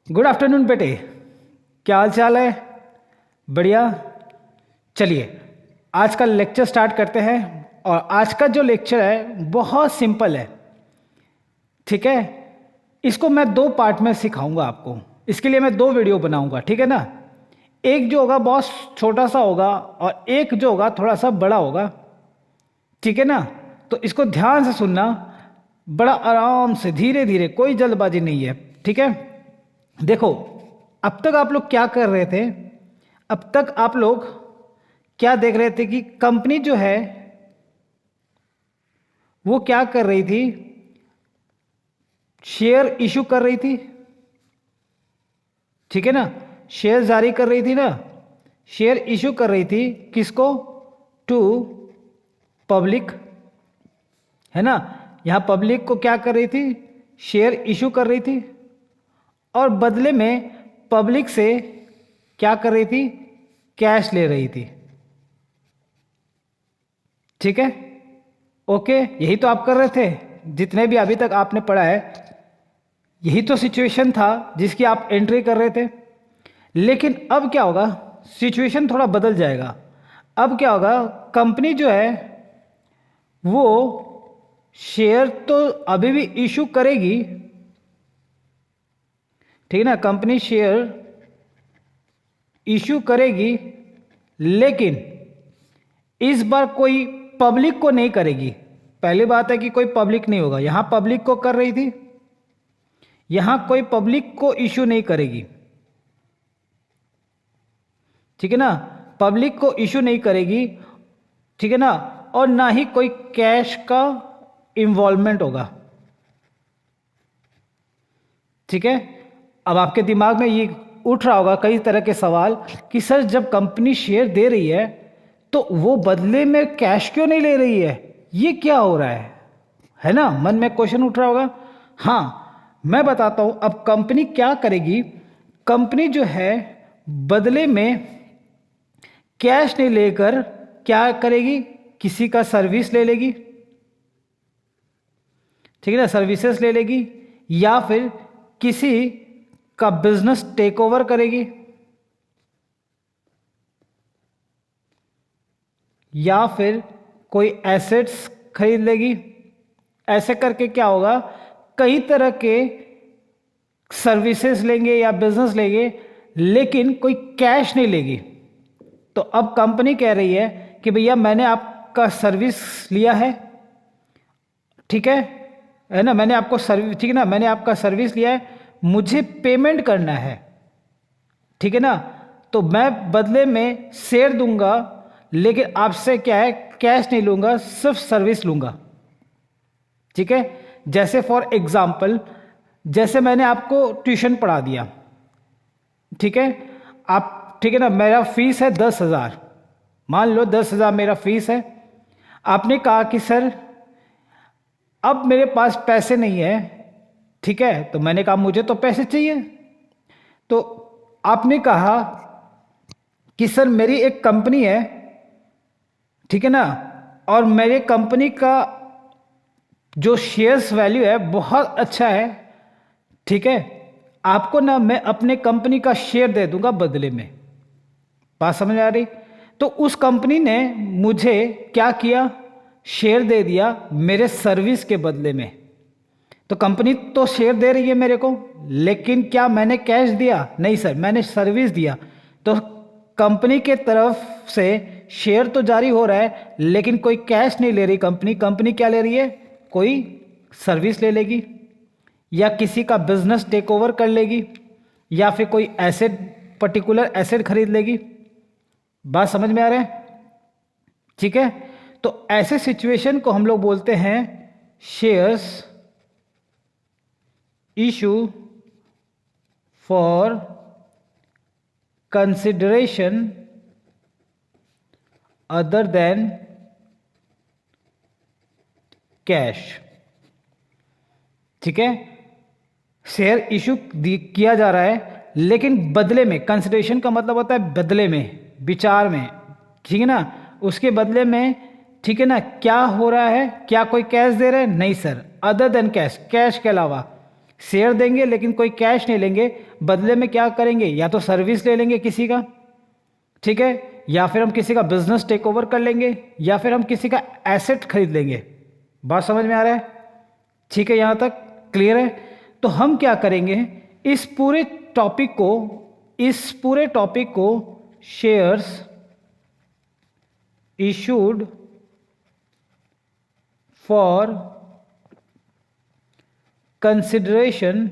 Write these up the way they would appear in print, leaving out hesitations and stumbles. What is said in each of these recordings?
Good afternoon बेटे, क्या हाल चाल है? बढ़िया। चलिए आज का लेक्चर स्टार्ट करते हैं। और आज का जो लेक्चर है बहुत सिंपल है, ठीक है। इसको मैं दो पार्ट में सिखाऊंगा आपको। इसके लिए मैं दो वीडियो बनाऊंगा, ठीक है ना। एक जो होगा बहुत छोटा सा होगा और एक जो होगा थोड़ा सा बड़ा होगा, ठीक है ना। तो इसको ध्यान से सुनना, बड़ा आराम से, धीरे धीरे, कोई जल्दबाजी नहीं है, ठीक है। देखो, अब तक आप लोग क्या कर रहे थे? अब तक आप लोग क्या देख रहे थे कि कंपनी जो है वो क्या कर रही थी? शेयर इशू कर रही थी, ठीक है ना। शेयर जारी कर रही थी ना। शेयर इशू कर रही थी किसको? टू पब्लिक, है ना। यहां पब्लिक को क्या कर रही थी? शेयर इशू कर रही थी। और बदले में पब्लिक से क्या कर रही थी? कैश ले रही थी, ठीक है। ओके, यही तो आप कर रहे थे। जितने भी अभी तक आपने पढ़ा है, यही तो सिचुएशन था जिसकी आप एंट्री कर रहे थे। लेकिन अब क्या होगा? सिचुएशन थोड़ा बदल जाएगा। अब क्या होगा? कंपनी जो है वो शेयर तो अभी भी इशू करेगी, ठीक है ना। कंपनी शेयर इशू करेगी, लेकिन इस बार कोई पब्लिक को नहीं करेगी। पहली बात है कि कोई पब्लिक नहीं होगा। यहां पब्लिक को कर रही थी, यहां कोई पब्लिक को इशू नहीं करेगी, ठीक है ना। पब्लिक को इशू नहीं करेगी, ठीक है ना। और ना ही कोई कैश का इन्वॉल्वमेंट होगा, ठीक है। अब आपके दिमाग में ये उठ रहा होगा कई तरह के सवाल कि सर, जब कंपनी शेयर दे रही है तो वो बदले में कैश क्यों नहीं ले रही है? ये क्या हो रहा है ना। मन में क्वेश्चन उठ रहा होगा। हाँ, मैं बताता हूं। अब कंपनी क्या करेगी? कंपनी जो है बदले में कैश नहीं लेकर क्या करेगी? किसी का सर्विस ले लेगी, ठीक है ना। सर्विसेज ले लेगी, या फिर किसी का बिजनेस टेक ओवर करेगी, या फिर कोई एसेट्स खरीद लेगी। ऐसे करके क्या होगा? कई तरह के सर्विसेज लेंगे या बिजनेस लेंगे, लेकिन कोई कैश नहीं लेगी। तो अब कंपनी कह रही है कि भैया, मैंने आपका सर्विस लिया है, ठीक है ना। मैंने आपको सर्विस, ठीक है ना, मैंने आपका सर्विस लिया है, मुझे पेमेंट करना है, ठीक है ना। तो मैं बदले में शेयर दूंगा, लेकिन आपसे क्या है, कैश नहीं लूंगा, सिर्फ सर्विस लूंगा, ठीक है। जैसे फॉर एग्जाम्पल, जैसे मैंने आपको ट्यूशन पढ़ा दिया, ठीक है। आप, ठीक है ना, मेरा फीस है 10,000, मान लो 10,000 मेरा फीस है। आपने कहा कि सर, अब मेरे पास पैसे नहीं है, ठीक है। तो मैंने कहा मुझे तो पैसे चाहिए। तो आपने कहा कि सर, मेरी एक कंपनी है, ठीक है ना, और मेरे कंपनी का जो शेयर्स वैल्यू है बहुत अच्छा है, ठीक है। आपको ना मैं अपने कंपनी का शेयर दे दूंगा बदले में। बात समझ आ रही? तो उस कंपनी ने मुझे क्या किया? शेयर दे दिया मेरे सर्विस के बदले में। तो कंपनी तो शेयर दे रही है मेरे को, लेकिन क्या मैंने कैश दिया? नहीं सर, मैंने सर्विस दिया। तो कंपनी के तरफ से शेयर तो जारी हो रहा है, लेकिन कोई कैश नहीं ले रही कंपनी। कंपनी क्या ले रही है? कोई सर्विस ले लेगी, या किसी का बिजनेस टेक ओवर कर लेगी, या फिर कोई एसेट, पर्टिकुलर एसेट खरीद लेगी। बात समझ में आ रहा है? ठीक है। तो ऐसे सिचुएशन को हम लोग बोलते हैं shares issue for consideration other than cash, ठीक है। शेयर इशू किया जा रहा है, लेकिन बदले में, कंसिडरेशन का मतलब होता है बदले में, विचार में, ठीक है ना। उसके बदले में, ठीक है ना, क्या हो रहा है? क्या कोई कैश दे रहे हैं? नहीं sir, other than cash, cash के अलावा। शेयर देंगे लेकिन कोई कैश नहीं लेंगे, बदले में क्या करेंगे, या तो सर्विस ले लेंगे किसी का, ठीक है, या फिर हम किसी का बिजनेस टेक ओवर कर लेंगे, या फिर हम किसी का एसेट खरीद लेंगे। बात समझ में आ रहा है? ठीक है, यहाँ तक क्लियर है? तो हम क्या करेंगे, इस पूरे टॉपिक को shares issued for consideration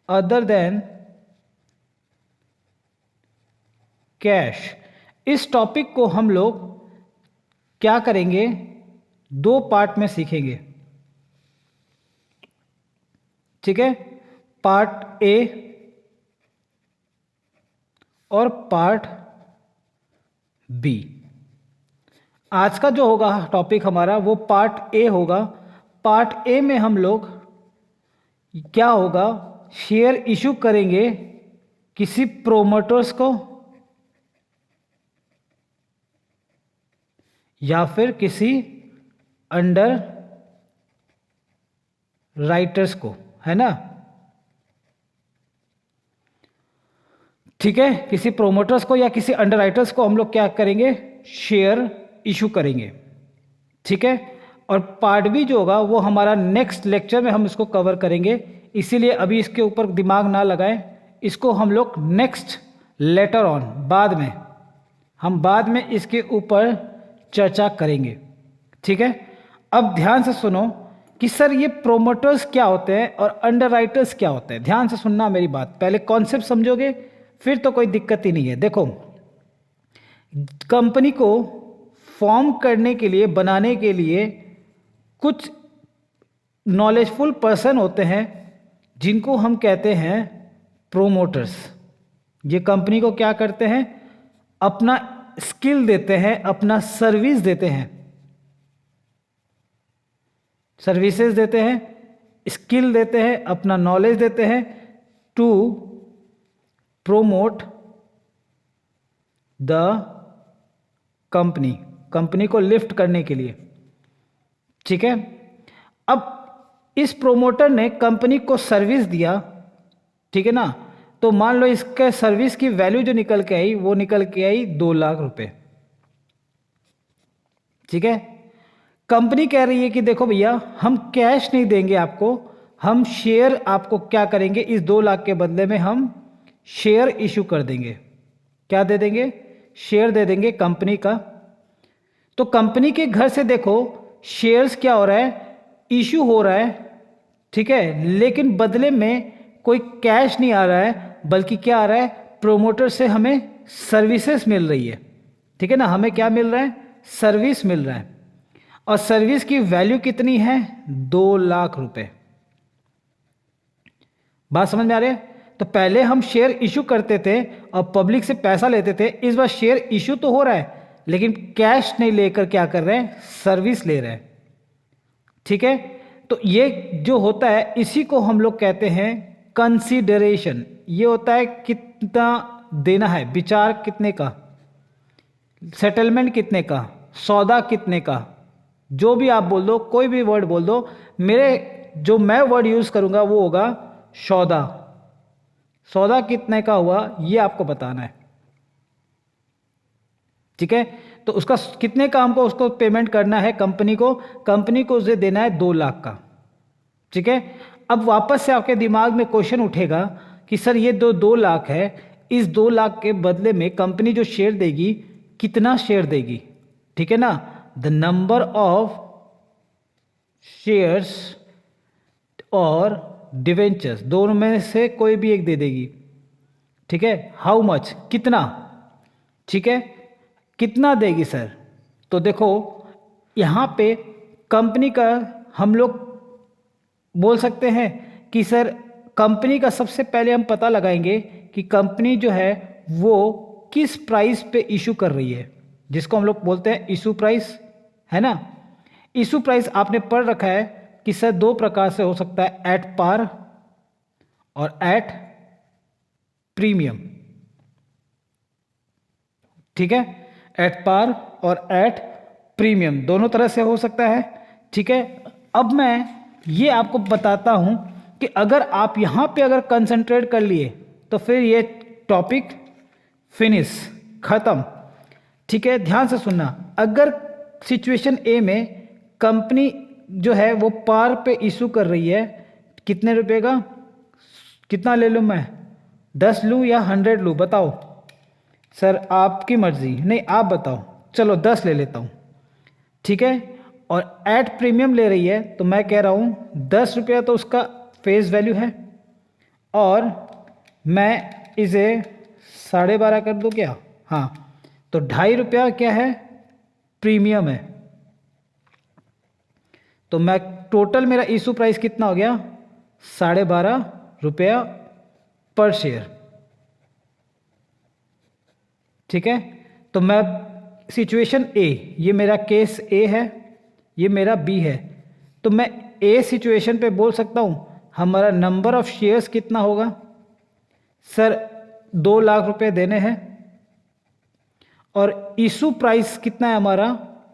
other than cash, इस टॉपिक को हम लोग क्या करेंगे, दो पार्ट में सीखेंगे। ठीक है, पार्ट ए और पार्ट बी। आज का जो होगा टॉपिक हमारा वो पार्ट ए होगा। पार्ट ए में हम लोग क्या होगा, शेयर इशू करेंगे किसी प्रोमोटर्स को या फिर किसी अंडर राइटर्स को, है ना? ठीक है, किसी प्रोमोटर्स को या किसी अंडर राइटर्स को हम लोग क्या करेंगे, शेयर इशू करेंगे। ठीक है, और पार्ट बी जो होगा वो हमारा नेक्स्ट लेक्चर में हम इसको कवर करेंगे, इसीलिए अभी इसके ऊपर दिमाग ना लगाएं, इसको हम लोग नेक्स्ट लेटर ऑन बाद में इसके ऊपर चर्चा करेंगे। ठीक है, अब ध्यान से सुनो कि सर ये प्रोमोटर्स क्या होते हैं और अंडर राइटर्स क्या होते हैं। ध्यान से सुनना मेरी बात, पहले कॉन्सेप्ट समझोगे फिर तो कोई दिक्कत ही नहीं है। देखो, कंपनी को फॉर्म करने के लिए, बनाने के लिए कुछ नॉलेजफुल पर्सन होते हैं जिनको हम कहते हैं प्रोमोटर्स। ये कंपनी को क्या करते हैं, अपना स्किल देते हैं, अपना सर्विस देते हैं, सर्विसेज देते हैं, स्किल देते हैं, अपना नॉलेज देते हैं टू प्रोमोट द कंपनी को लिफ्ट करने के लिए। ठीक है, अब इस प्रोमोटर ने कंपनी को सर्विस दिया, ठीक है ना, तो मान लो इसके सर्विस की वैल्यू जो निकल के आई वो निकल के आई 2 लाख रुपए। ठीक है, कंपनी कह रही है कि देखो भैया हम कैश नहीं देंगे आपको, हम शेयर आपको क्या करेंगे, इस 2 लाख के बदले में हम शेयर इशू कर देंगे। क्या दे देंगे, शेयर दे देंगे कंपनी का। तो कंपनी के घर से देखो शेयर्स क्या हो रहा है, इशू हो रहा है। ठीक है, लेकिन बदले में कोई कैश नहीं आ रहा है, बल्कि क्या आ रहा है, प्रोमोटर से हमें सर्विसेज मिल रही है। ठीक है ना, हमें क्या मिल रहा है, सर्विस मिल रहा है, और सर्विस की वैल्यू कितनी है, 2 लाख रुपए। बात समझ में आ रही है? तो पहले हम शेयर इशू करते थे और पब्लिक से पैसा लेते थे, इस बार शेयर इशू तो हो रहा है लेकिन कैश नहीं लेकर क्या कर रहे हैं, सर्विस ले रहे हैं। ठीक है, तो ये जो होता है इसी को हम लोग कहते हैं कंसीडरेशन। ये होता है कितना देना है, विचार कितने का, सेटलमेंट कितने का, सौदा कितने का, जो भी आप बोल दो, कोई भी वर्ड बोल दो, जो मैं वर्ड यूज करूंगा वो होगा सौदा। सौदा कितने का हुआ ये आपको बताना है। ठीक है, तो उसका कितने का हमको उसको पेमेंट करना है, कंपनी को उसे देना है 2 लाख का। ठीक है, अब वापस से आपके दिमाग में क्वेश्चन उठेगा कि सर ये 2 लाख है, इस 2 लाख के बदले में कंपनी जो शेयर देगी कितना शेयर देगी। ठीक है ना, the number of shares or debentures, दोनों में से कोई भी एक दे देगी। ठीक है, हाउ मच, कितना। ठीक है, कितना देगी सर, तो देखो यहाँ पे कंपनी का हम लोग बोल सकते हैं कि सर कंपनी का सबसे पहले हम पता लगाएंगे कि कंपनी जो है वो किस प्राइस पे इशू कर रही है, जिसको हम लोग बोलते हैं इशू प्राइस, है ना। इशू प्राइस आपने पढ़ रखा है कि सर 2 प्रकार से हो सकता है, eight par or at premium. ठीक है, eight par or at premium दोनों तरह से हो सकता है। ठीक है, अब मैं ये आपको बताता हूँ कि अगर आप यहाँ पे अगर कंसंट्रेट कर लिए तो फिर ये टॉपिक फिनिश, ख़त्म। ठीक है, ध्यान से सुनना। अगर सिचुएशन ए में कंपनी जो है वो पार पे इशू कर रही है, कितने रुपए का, कितना ले लूँ मैं, 10 लूँ या 100 लूँ, बताओ सर, आपकी मर्जी, नहीं आप बताओ, चलो 10 ले लेता हूँ। ठीक है, और एट प्रीमियम ले रही है तो मैं कह रहा हूँ 10 रुपया तो उसका फेस वैल्यू है, और मैं इसे 12.5 कर दूँ क्या, हाँ, तो 2.5 रुपया क्या है, प्रीमियम है। तो मैं टोटल मेरा इशू प्राइस कितना हो गया, 12.5 रुपया पर शेयर। ठीक है, तो मैं सिचुएशन ए, ये मेरा केस ए है, ये मेरा बी है, तो मैं ए सिचुएशन पे बोल सकता हूँ हमारा नंबर ऑफ शेयर्स कितना होगा, सर 2 लाख रुपए देने हैं, और इशू प्राइस कितना है हमारा,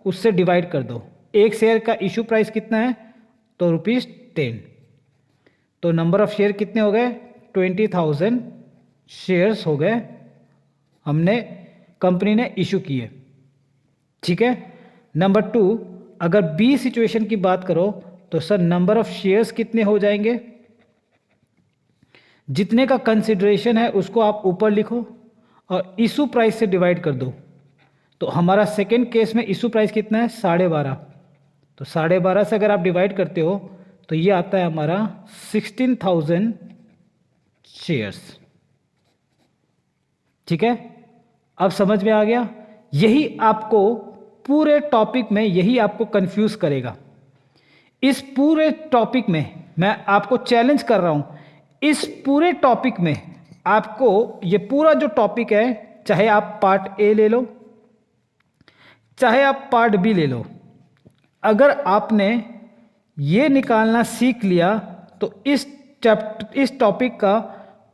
उससे डिवाइड कर दो। एक शेयर का इशू प्राइस कितना है, तो ₹10। तो नंबर ऑफ शेयर कितने हो गए, 20,000 शेयर्स हो गए, हमने कंपनी ने इशू किए। ठीक है, नंबर 2, अगर बी सिचुएशन की बात करो तो सर नंबर ऑफ शेयर्स कितने हो जाएंगे, जितने का कंसिडरेशन है उसको आप ऊपर लिखो और इशू प्राइस से डिवाइड कर दो। तो हमारा सेकेंड केस में इशू प्राइस कितना है, 12.5, तो 12.5 से अगर आप डिवाइड करते हो तो ये आता है हमारा 16,000 शेयर्स। ठीक है, अब समझ में आ गया। यही आपको पूरे टॉपिक में, यही आपको कंफ्यूज करेगा। इस पूरे टॉपिक में मैं आपको चैलेंज कर रहा हूं, इस पूरे टॉपिक में आपको, ये पूरा जो टॉपिक है, चाहे आप पार्ट ए ले लो, चाहे आप पार्ट बी ले लो, अगर आपने ये निकालना सीख लिया तो इस टॉपिक का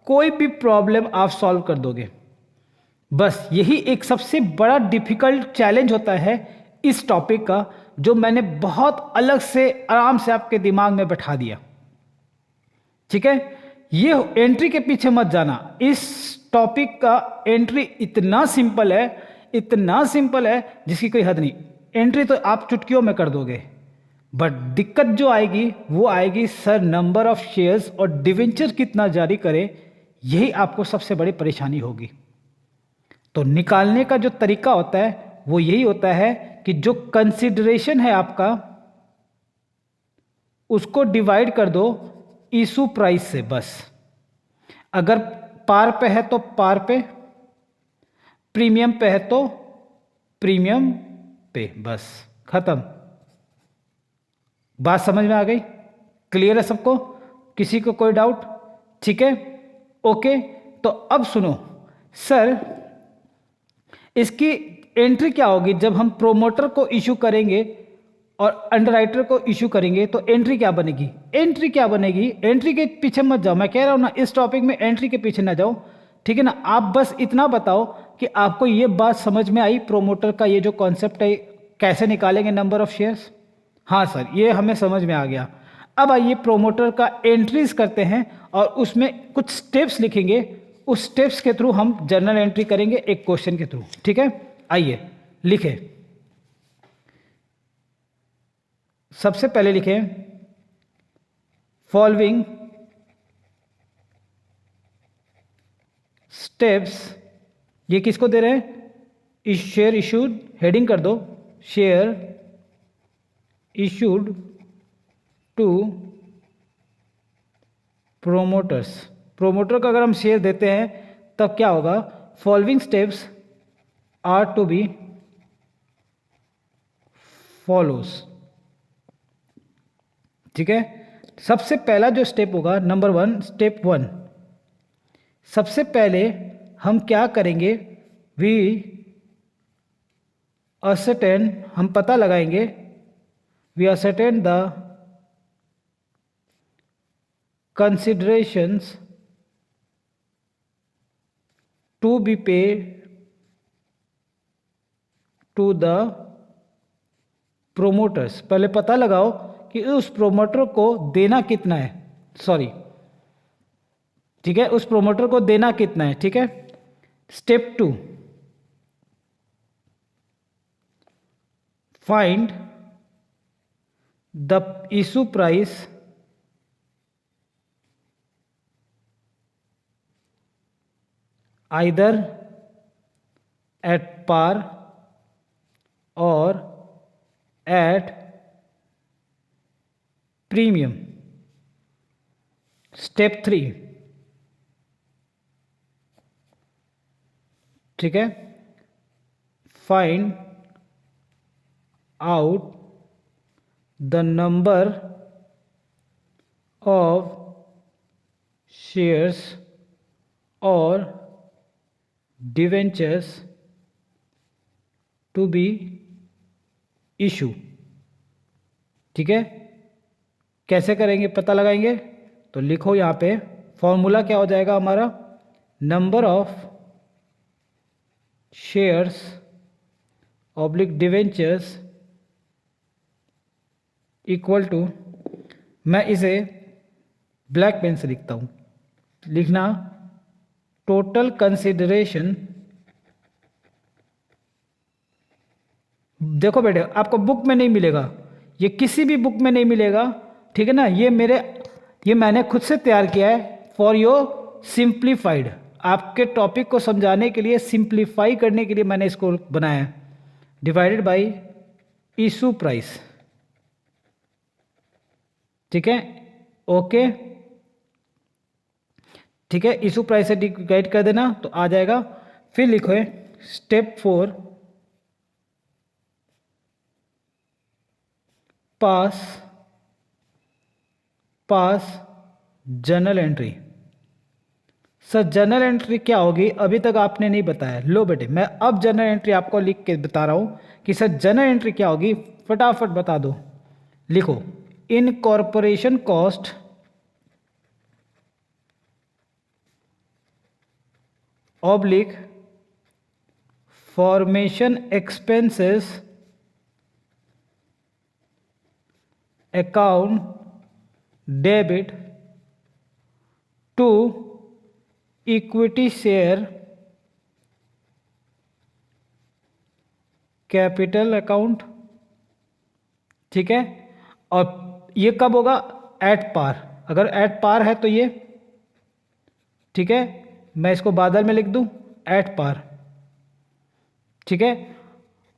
कोई भी प्रॉब्लम आप सॉल्व कर दोगे। बस यही एक सबसे बड़ा डिफिकल्ट चैलेंज होता है इस टॉपिक का, जो मैंने बहुत अलग से आराम से आपके दिमाग में बैठा दिया। ठीक है, ये एंट्री के पीछे मत जाना, इस टॉपिक का एंट्री इतना सिंपल है, इतना सिंपल है जिसकी कोई हद नहीं। एंट्री तो आप चुटकियों में कर दोगे, बट दिक्कत जो आएगी वो आएगी सर नंबर ऑफ शेयर्स और डिवेंचर कितना जारी करे, यही आपको सबसे बड़ी परेशानी होगी। तो निकालने का जो तरीका होता है वो यही होता है कि जो कंसिडरेशन है आपका, उसको डिवाइड कर दो इशू प्राइस से। बस अगर पार पे है तो पार पे, प्रीमियम पे है तो प्रीमियम पे, बस खत्म। बात समझ में आ गई, क्लियर है सबको, किसी को कोई डाउट? ठीक है, ओके। तो अब सुनो सर, इसकी एंट्री क्या होगी जब हम प्रोमोटर को इशू करेंगे और अंडरराइटर को इशू करेंगे, तो एंट्री क्या बनेगी? एंट्री क्या बनेगी, एंट्री के पीछे मत जाओ, मैं कह रहा हूं ना, इस टॉपिक में एंट्री के पीछे ना जाओ। ठीक है ना, आप बस इतना बताओ कि आपको ये बात समझ में आई, प्रोमोटर का ये जो कॉन्सेप्ट है, कैसे निकालेंगे नंबर ऑफ शेयर्स। हाँ सर, ये हमें समझ में आ गया। अब आइए प्रोमोटर का एंट्रीज करते हैं और उसमें कुछ स्टेप्स लिखेंगे, उस स्टेप्स के थ्रू हम जर्नल एंट्री करेंगे एक क्वेश्चन के थ्रू। ठीक है, आइए लिखें। सबसे पहले लिखें फॉलोइंग स्टेप्स, ये किसको दे रहे हैं? शेयर इशूड, हेडिंग कर दो, share issued to promoters. Promoter को अगर हम शेयर देते हैं तब क्या होगा? Following steps are to be follows. ठीक है, सबसे पहला जो स्टेप होगा, नंबर 1, स्टेप 1, सबसे पहले हम क्या करेंगे? वी असर्टेन, हम पता लगाएंगे, we ascertain the considerations to be paid to the promoters. पहले पता लगाओ कि उस प्रोमोटर को देना कितना है, सॉरी, ठीक है, उस प्रोमोटर को देना कितना है, ठीक है। Step 2, find the issue price either at par or at premium. Step 3, ठीक है, find out the number of shares or debentures to be issue. ठीक है, कैसे करेंगे पता लगाएंगे, तो लिखो यहाँ पे फॉर्मूला क्या हो जाएगा हमारा, number of shares oblique debentures equal to, मैं इसे ब्लैक पेन से लिखता हूँ, लिखना टोटल कंसिडरेशन। देखो बेटे आपको बुक में नहीं मिलेगा, ये किसी भी बुक में नहीं मिलेगा, ठीक है ना, ये मैंने खुद से तैयार किया है फॉर योर सिंप्लीफाइड, आपके टॉपिक को समझाने के लिए, सिंप्लीफाई करने के लिए मैंने इसको बनाया है। डिवाइडेड बाय इशू प्राइस, ठीक है, ओके, ठीक है, इशू प्राइस से डिवाइड कर देना तो आ जाएगा। फिर लिखो है स्टेप 4, पास journal entry. Sir journal entry क्या होगी, अभी तक आपने नहीं बताया। लो बेटे मैं अब जर्नल एंट्री आपको लिख के बता रहा हूं कि सर जर्नल एंट्री क्या होगी, फटाफट बता दो। लिखो incorporation cost oblique formation expenses account debit to equity share capital account. ठीक है, और ये कब होगा, एट पार, अगर एट पार है तो ये, ठीक है, मैं इसको बादल में लिख दूं एट पार, ठीक है,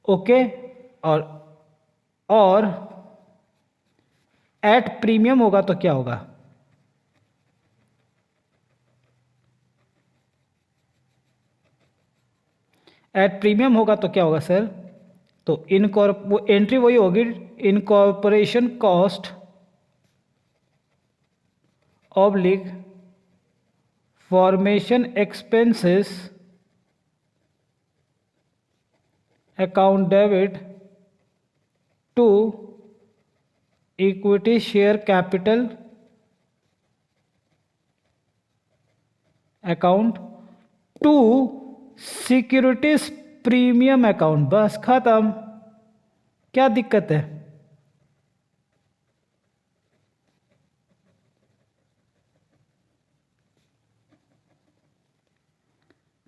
ओके, और एट प्रीमियम होगा तो क्या होगा, एट प्रीमियम होगा तो क्या होगा सर, तो वो एंट्री वही होगी, incorporation cost oblique formation expenses account debit to equity share capital account to securities premium account. बस खत्म, क्या दिक्कत है।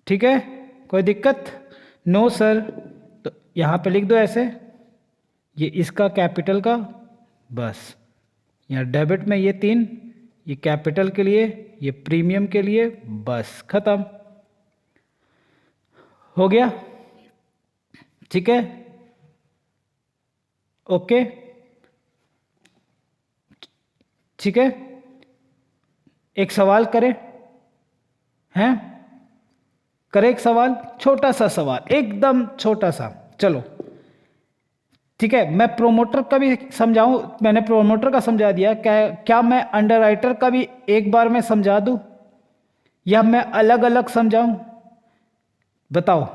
ठीक है, कोई दिक्कत, नो सर, तो यहां पे लिख दो ऐसे, ये इसका कैपिटल का, बस यहाँ डेबिट में ये 3, ये कैपिटल के लिए, ये प्रीमियम के लिए, बस खत्म हो गया। ठीक है, ओके, ठीक है, एक सवाल करें, हैं, करें एक सवाल, छोटा सा सवाल, एकदम छोटा सा, चलो ठीक है। मैं प्रोमोटर का भी समझाऊं, मैंने प्रोमोटर का समझा दिया, क्या मैं अंडरराइटर का भी एक बार में समझा दूं या मैं अलग अलग समझाऊं, बताओ,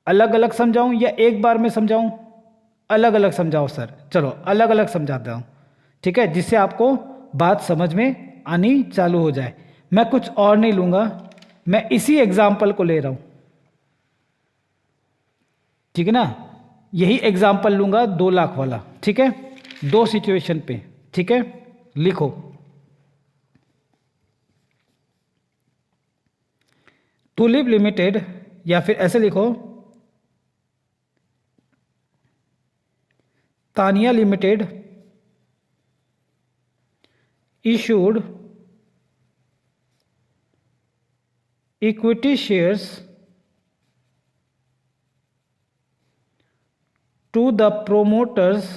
अलग अलग समझाऊं या एक बार में समझाऊं, अलग अलग समझाओ सर, चलो अलग अलग समझाता हूं, ठीक है, जिससे आपको बात समझ में आनी चालू हो जाए। मैं कुछ और नहीं लूंगा, मैं इसी एग्जाम्पल को ले रहा हूं, ठीक है ना, यही एग्जाम्पल लूंगा 2 लाख वाला, ठीक है। दो सिचुएशन पे, ठीक है। लिखो टूलिप लिमिटेड, या फिर ऐसे लिखो Tania limited issued equity shares to the promoters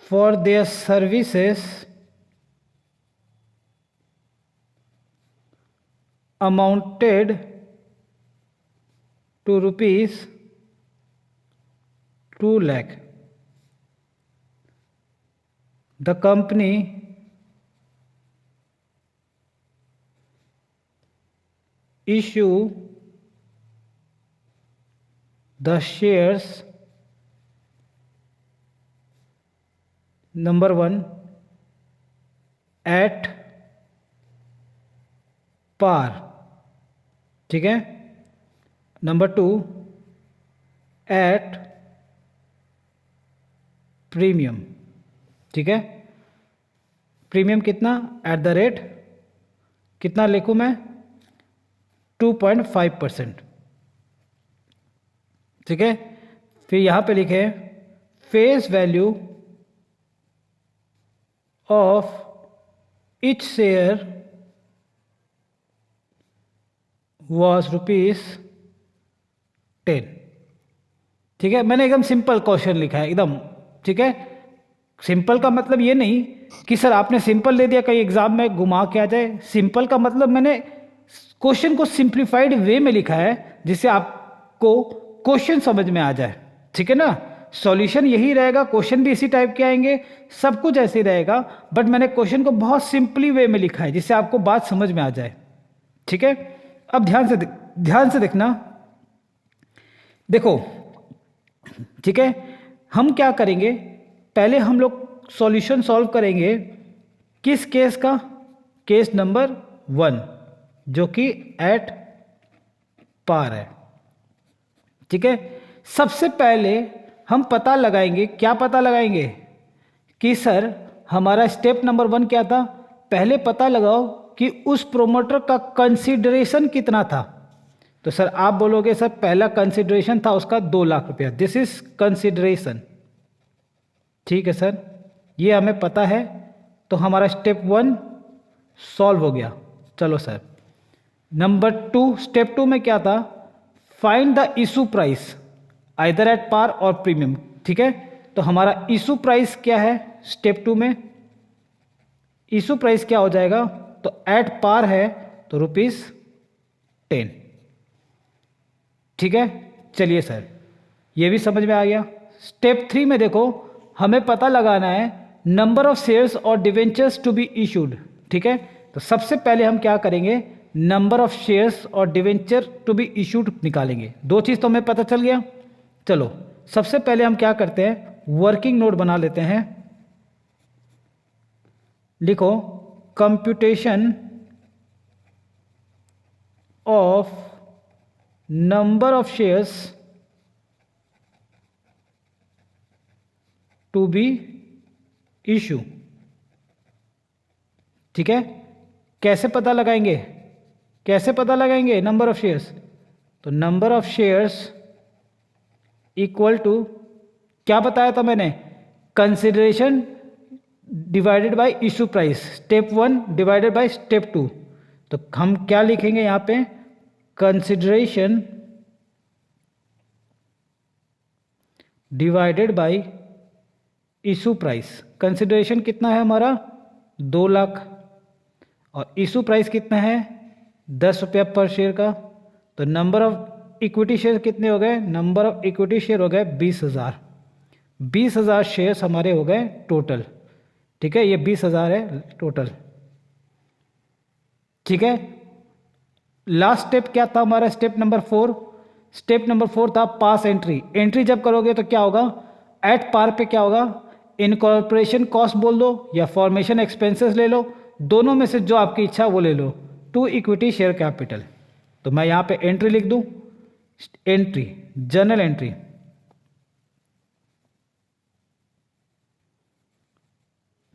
for their services amounted to rupees 2 lakh. The company issue the shares number 1 at par, ठीक है। नंबर 2 एट प्रीमियम, ठीक है। प्रीमियम कितना, एट द रेट कितना लिखूं मैं, 2.5%, ठीक है। फिर यहां पे लिखे face value of each share was ₹10, ठीक है। मैंने एकदम सिंपल क्वेश्चन लिखा है एकदम, ठीक है। सिंपल का मतलब ये नहीं कि सर आपने सिंपल दे दिया कहीं एग्जाम में घुमा के आ जाए। सिंपल का मतलब मैंने क्वेश्चन को सिंप्लीफाइड वे में लिखा है जिससे आपको क्वेश्चन समझ में आ जाए, ठीक है ना। सॉल्यूशन यही रहेगा, क्वेश्चन भी इसी टाइप के आएंगे, सब कुछ ऐसे ही रहेगा, बट मैंने क्वेश्चन को बहुत सिंपली वे में लिखा है जिससे आपको बात समझ में आ जाए, ठीक है। अब ध्यान से देखना, देखो, ठीक है। हम क्या करेंगे, पहले हम लोग सॉल्यूशन सॉल्व करेंगे किस केस का, केस नंबर 1 जो कि एट पार है, ठीक है। सबसे पहले हम पता लगाएंगे, क्या पता लगाएंगे कि सर हमारा स्टेप नंबर 1 क्या था, पहले पता लगाओ कि उस प्रोमोटर का कंसीडरेशन कितना था। तो सर आप बोलोगे सर पहला कंसीडरेशन था उसका 2 लाख रुपया, दिस इज कंसीडरेशन, ठीक है सर, ये हमें पता है। तो हमारा स्टेप 1 सॉल्व हो गया। चलो सर नंबर 2, स्टेप 2 में क्या था, find the issue price either at par or premium, ठीक है। तो हमारा इशू प्राइस क्या है स्टेप 2 में, इशू प्राइस क्या हो जाएगा, तो एट पार है तो ₹10, ठीक है। चलिए सर ये भी समझ में आ गया। स्टेप 3 में देखो हमें पता लगाना है number of shares or debentures to be issued, ठीक है। तो सबसे पहले हम क्या करेंगे, नंबर ऑफ शेयर्स और डिवेंचर टू बी इशूड निकालेंगे। 2 चीज़ तो हमें पता चल गया। चलो सबसे पहले हम क्या करते हैं, वर्किंग नोट बना लेते हैं। लिखो computation of number of shares to be issue, ठीक है। कैसे पता लगाएंगे, कैसे पता लगाएंगे नंबर ऑफ शेयर्स, तो number of shares equal to क्या बताया था मैंने, consideration divided by issue price, step 1 divided by step 2। तो हम क्या लिखेंगे यहां पे, consideration divided by issue price. Consideration कितना है हमारा 2 लाख और इशू प्राइस कितना है 10 रुपया पर शेयर का। तो नंबर ऑफ इक्विटी शेयर कितने हो गए, नंबर ऑफ इक्विटी शेयर हो गए 20,000। 20,000 शेयर्स हमारे हो गए टोटल, ठीक है। ये 20,000 है टोटल, ठीक है। लास्ट स्टेप क्या था हमारा, स्टेप नंबर 4। स्टेप नंबर 4 था पास एंट्री। एंट्री जब करोगे तो क्या होगा, एट पार पे क्या होगा, इनकॉर्पोरेशन कॉस्ट बोल दो या फॉर्मेशन एक्सपेंसेस ले लो, दोनों में से जो आपकी इच्छा वो ले लो, टू इक्विटी शेयर कैपिटल। तो मैं यहाँ पे एंट्री लिख दूँ, एंट्री, जर्नल एंट्री,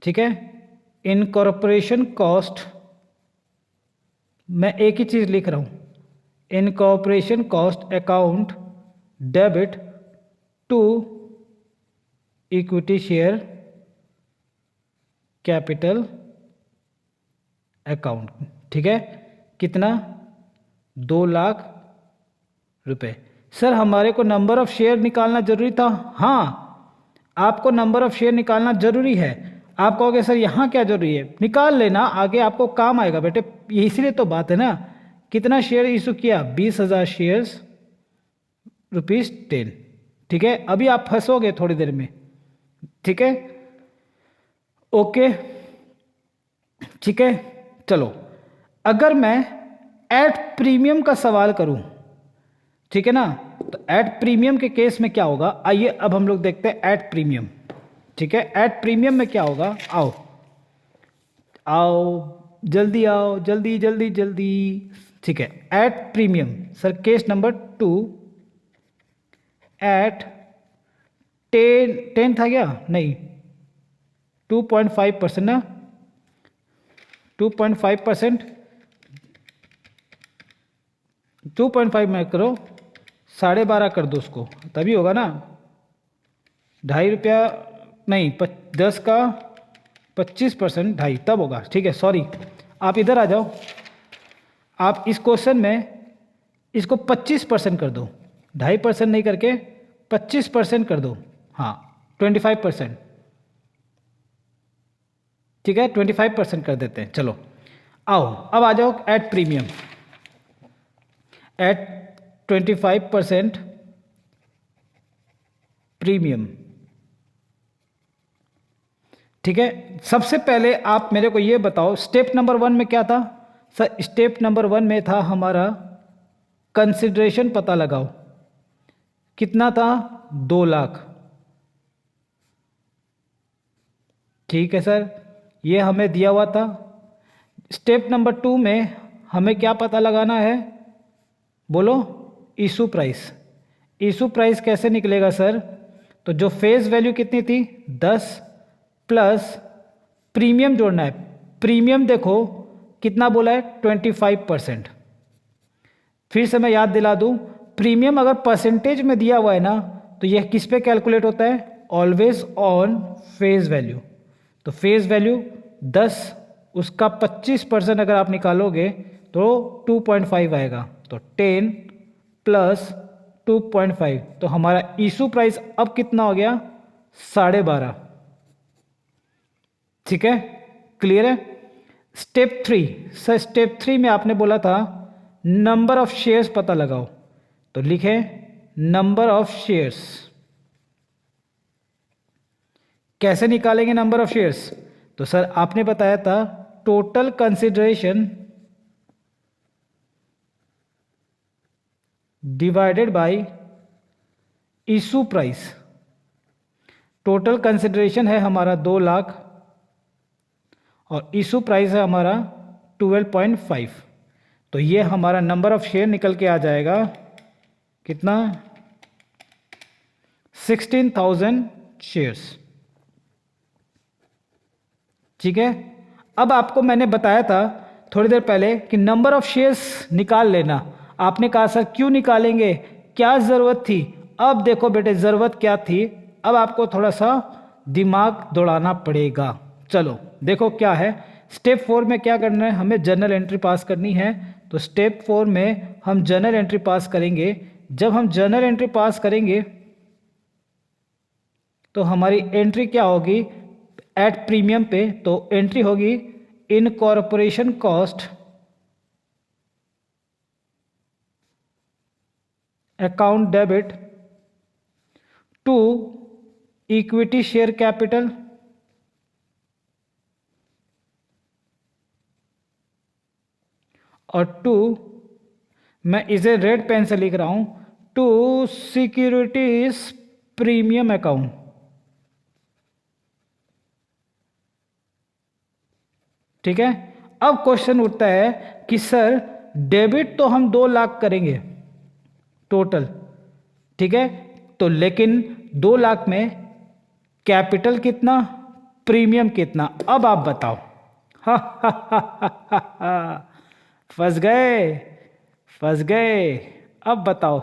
ठीक है। इनकॉर्पोरेशन कॉस्ट, मैं एक ही चीज लिख रहा हूं, incorporation cost account debit to equity share capital account, ठीक है। कितना? 2,00,000 रुपए। सर हमारे को नंबर ऑफ शेयर निकालना जरूरी था। हाँ, आपको नंबर ऑफ शेयर निकालना जरूरी है। आप कहोगे सर यहाँ क्या जरूरी है, निकाल लेना, आगे आपको काम आएगा बेटे, इसीलिए तो बात है ना। कितना शेयर इशू किया? 20,000 शेयर्स, ₹10, ठीक है। अभी आप फंसोगे थोड़ी देर में, ठीक है, ओके, ठीक है। चलो, अगर मैं एट प्रीमियम का सवाल करूं, ठीक है ना, तो एट प्रीमियम के केस में क्या होगा, आइए अब हम लोग देखते हैं एट प्रीमियम, ठीक है। एट प्रीमियम में क्या होगा, आओ आओ जल्दी आओ, जल्दी जल्दी जल्दी, ठीक है। At premium sir, case number 2, at 10 था क्या? नहीं, 2.5% ना, 2.5%, 2.5 में करो, 12.5 कर दो उसको, तभी होगा ना। ₹2.5 नहीं, 10 का 25%, 2.5 तब होगा, ठीक है। सॉरी, आप इधर आ जाओ, आप इस क्वेश्चन में इसको 25% कर दो, 2.5% नहीं करके 25% कर दो, हाँ 25%, ठीक है, 25% कर देते हैं। चलो आओ, अब आ जाओ एट प्रीमियम, एट 25% प्रीमियम, ठीक है। सबसे पहले आप मेरे को ये बताओ, स्टेप नंबर 1 में क्या था? सर स्टेप नंबर 1 में था हमारा कंसिडरेशन पता लगाओ, कितना था? 2,00,000, ठीक है सर, ये हमें दिया हुआ था। स्टेप नंबर 2 में हमें क्या पता लगाना है, बोलो? Issue price. इशू प्राइस कैसे निकलेगा सर? तो जो फेस वैल्यू कितनी थी 10 प्लस प्रीमियम जोड़ना है। प्रीमियम देखो कितना बोला है, 25%। फिर से मैं याद दिला दूं, प्रीमियम अगर परसेंटेज में दिया हुआ है ना, तो यह किस पे कैलकुलेट होता है? Always on face value. तो फेस वैल्यू 10, उसका 25% अगर आप निकालोगे तो 2.5 आएगा, तो 10 प्लस 2.5, तो हमारा इशू प्राइस अब कितना हो गया? 12.5, ठीक है, क्लियर है। स्टेप 3, सर स्टेप 3 में आपने बोला था नंबर ऑफ शेयर्स पता लगाओ, तो लिखे नंबर ऑफ शेयर्स। कैसे निकालेंगे नंबर ऑफ शेयर्स? तो सर आपने बताया था total consideration divided by issue price. Total consideration है हमारा 2,00,000 और इशू प्राइस है हमारा 12.5, तो ये हमारा नंबर ऑफ शेयर निकल के आ जाएगा कितना? 16,000 शेयर्स, ठीक है। अब आपको मैंने बताया था थोड़ी देर पहले कि नंबर ऑफ शेयर्स निकाल लेना। आपने कहा सर क्यों निकालेंगे, क्या ज़रूरत थी? अब देखो बेटे ज़रूरत क्या थी, अब आपको थोड़ा सा दिमाग दौड़ाना पड़ेगा। चलो देखो क्या है। स्टेप 4 में क्या करना है, हमें जर्नल एंट्री पास करनी है। तो स्टेप 4 में हम जर्नल एंट्री पास करेंगे। जब हम जर्नल एंट्री पास करेंगे तो हमारी एंट्री क्या होगी एट प्रीमियम पे? तो एंट्री होगी incorporation cost account debit to equity share capital और टू, मैं इसे रेड पेन से लिख रहा हूं, टू सिक्योरिटीज प्रीमियम अकाउंट, ठीक है। अब क्वेश्चन उठता है कि सर डेबिट तो हम 2,00,000 करेंगे, टोटल, ठीक है। तो लेकिन 2 लाख में कैपिटल कितना, प्रीमियम कितना, अब आप बताओ। हा हा हा हा हा, फंस गए, फंस गए। अब बताओ,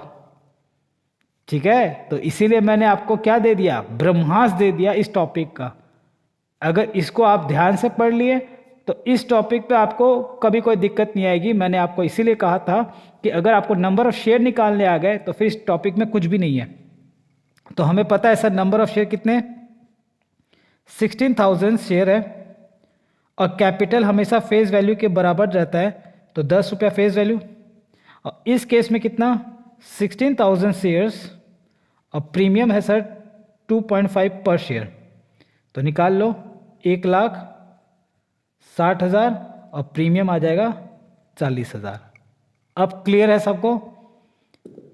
ठीक है। तो इसीलिए मैंने आपको क्या दे दिया, ब्रह्मास्त्र दे दिया इस टॉपिक का। अगर इसको आप ध्यान से पढ़ लिए तो इस टॉपिक पे आपको कभी कोई दिक्कत नहीं आएगी। मैंने आपको इसीलिए कहा था कि अगर आपको नंबर ऑफ शेयर निकालने आ गए तो फिर इस टॉपिक में कुछ भी नहीं है। तो हमें पता है सर नंबर ऑफ शेयर कितने, 16,000 शेयर है, और कैपिटल हमेशा फेस वैल्यू के बराबर रहता है, तो 10 रुपया फेस वैल्यू। और इस केस में कितना, 16,000 शेयर्स, और प्रीमियम है सर 2.5 पर शेयर। तो निकाल लो, 1,60,000 और प्रीमियम आ जाएगा 40,000। अब क्लियर है सबको?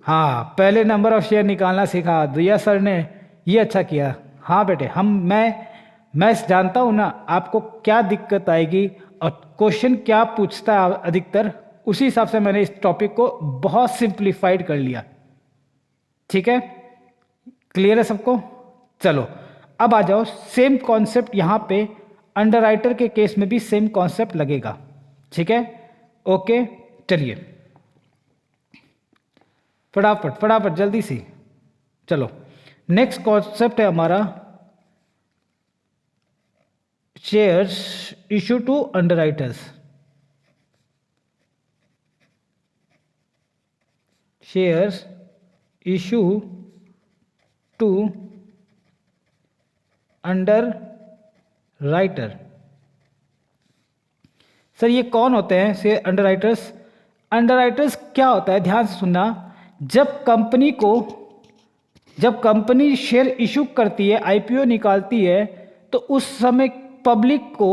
हाँ, पहले नंबर ऑफ शेयर निकालना सिखा दिया सर ने, ये अच्छा किया। हाँ बेटे, मैं जानता हूँ ना आपको क्या दिक्कत आएगी और क्वेश्चन क्या पूछता है अधिकतर, उसी हिसाब से मैंने इस टॉपिक को बहुत सिंप्लीफाइड कर लिया। ठीक है, क्लियर है सबको? चलो अब आ जाओ, सेम कॉन्सेप्ट यहाँ पे अंडरराइटर के केस में भी सेम कॉन्सेप्ट लगेगा। ठीक है, ओके, चलिए फटाफट फटाफट जल्दी से। चलो नेक्स्ट कॉन्सेप्ट है हमारा shares issue to underwriters. Shares issue to underwriter. Sir ये कौन होते हैं शेयर अंडरराइटर्स? अंडरराइटर्स क्या होता है, ध्यान से सुनना। जब कंपनी शेयर इशू करती है, आईपीओ निकालती है, तो उस समय पब्लिक को